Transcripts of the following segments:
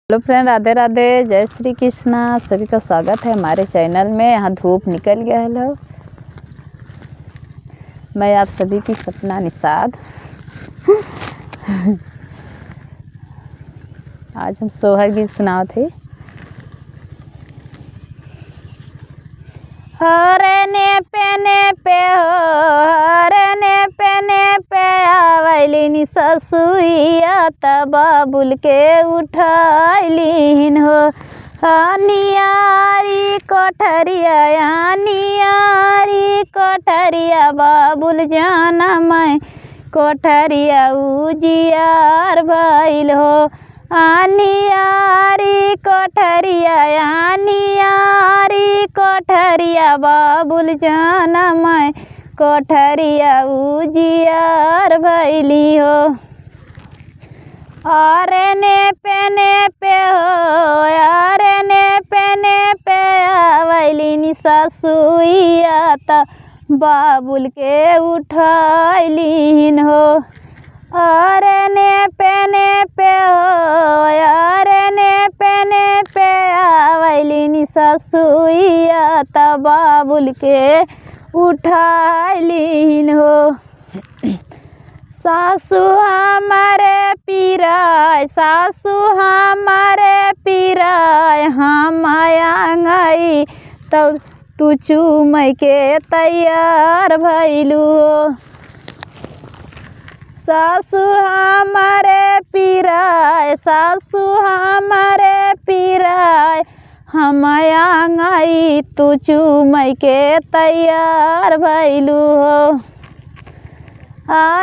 Hello friend, Radhe Radhe, जय श्री कृष्णा। आप सभी का स्वागत है हमारे चैनल में। यहाँ धूप निकल गया है। लो, मैं आप सभी की सपना निषाद। आज हम सोहर गीत सुनाओ थे। हरने पे हो, हरने पे आवैलिन ससुइया त बाबुल के उठैलिन हो। नियारी कोठरिया, नियारी कोठरिया बाबुल जाना मैं कोठरिया उजियार भइल हो। नियारी कोठरिया, नियारी कोठरिया बाबुल जाना मैं कोठरिया उजियार भइली हो। अरने पे हो, अरने पे आवैलिन ससुइया त बाबुल के उठैलिन हो। अरने पे हो, अरने पे आवैलिन ससुइया त बाबुल के उठैलिन हो। सासु हमारे पीराय, सासु हमारे पीराय, हम आंगई तो तू चूमय के तैयार भइलू हो। सासु हमारे पीराय, सासु हमारे पीराय, हम आंगई तू चूमय के तैयार भइलू हो।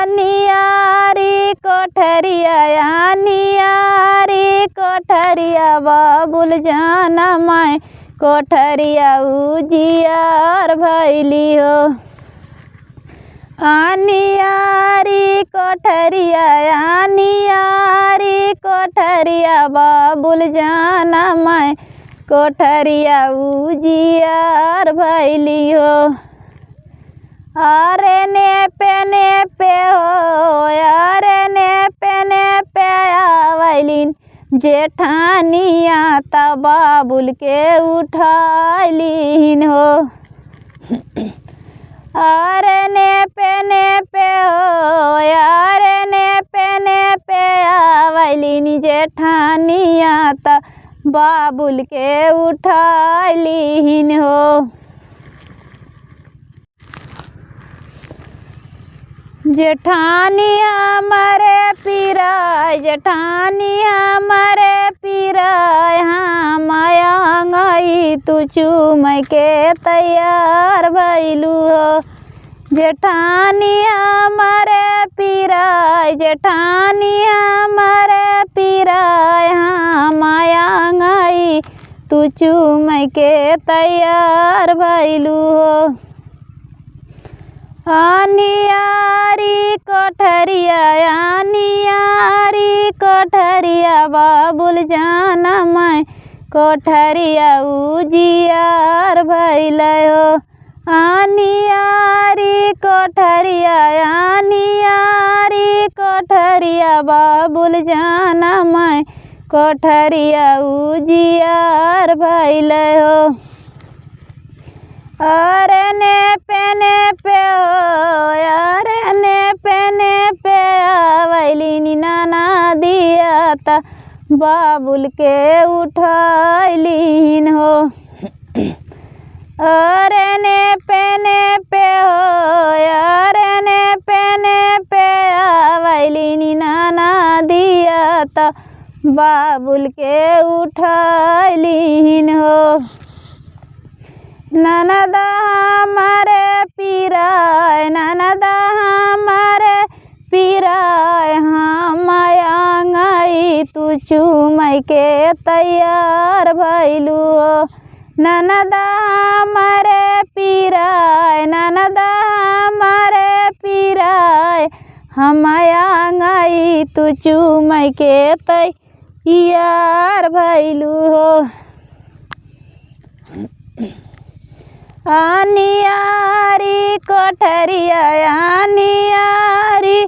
नियारी कोठरिया, नियारी कोठरिया बाबुल जाना मैं कोठरिया उजियार भइली हो। नियारी कोठरिया, नियारी कोठरिया बाबुल जाना मैं कोठरिया उजियार भइली हो। अरने पे हो, अरने पे आवैलिन जेठानिया त बाबुल के उठैलिन हो। अरने पे हो, अरने पे आवैलिन जेठानिया त बाबुल के उठैलिन हो। जेठानी हमारे पीराय, जेठानी हमारे पीराय, हम आंगई तू चूमय के तैयार भइलू हो। जेठानी हमारे पीराय, जेठानी हमारे पीराय, हम आंगई तू चूमय के तैयार भइलू हो। नियारी कोठरिया, नियारी कोठरिया बाबुल जाना मैं कोठरिया उजियार भइल हो। नियारी कोठरिया, नियारी कोठरिया बाबुल जाना मैं कोठरिया उजियार भइल हो। अरने पे हो, अरने पे आवैलिन ननदिया त बाबुल के उठैलिन हो। अरने पे हो, अरने पे आवैलिन ननदिया त बाबुल के उठैलिन हो। ननद हमारे पीराय, ननद हमारे पीराय, हम आंगई तू चूमय के तैयार भइलू हो। ननद हमारे पीराय, ननद हमारे पीराय, हम आंगई तू चूमय के तैयार भइलू हो। नियारी कोठरिया, नियारी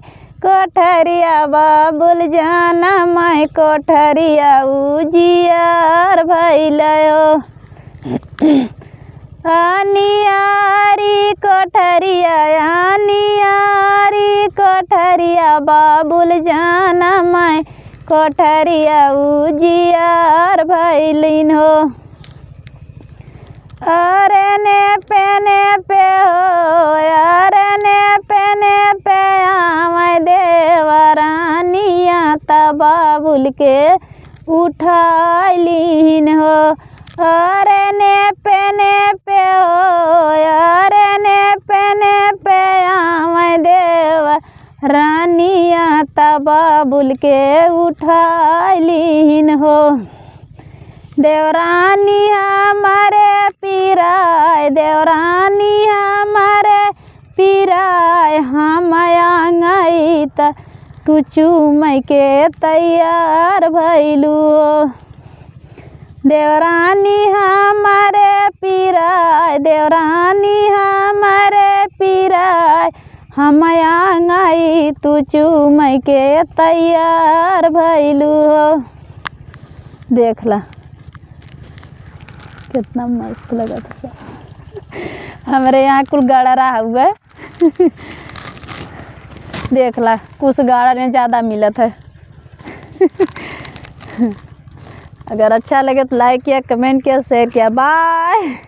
कोठरिया बाबुल जाना मैं कोठरिया उजियार भैलयो अनियारी कोठरिया अनियारी कोठरिया बाबुल जाना मैं कोठरिया उजियार भैलिन हो अरे ने पे हो अरे ने पे आवे देवरानिया तब बाबुल के उठाइलिन हो अरे ने पे हो अरे पे आवे देवरानिया तब बाबुल के उठाइलिन हो देवरानी हमारे पीराय देवरानी हमारे पीराय हम आंगई त तू चूमय के तैयार भैलू देवरानी हमारे पीराय देवरानी हमारे पीराय हम आंगई तू चूमय के तैयार भैलू देख ला कितना मस्त लगा था सब हमारे यहाँ कुल गाड़ा रहा हुआ है देख ला कुछ गाड़ा में ज़्यादा मिलत है अगर अच्छा लगे तो लाइक किया कमेंट किया शेयर किया बाय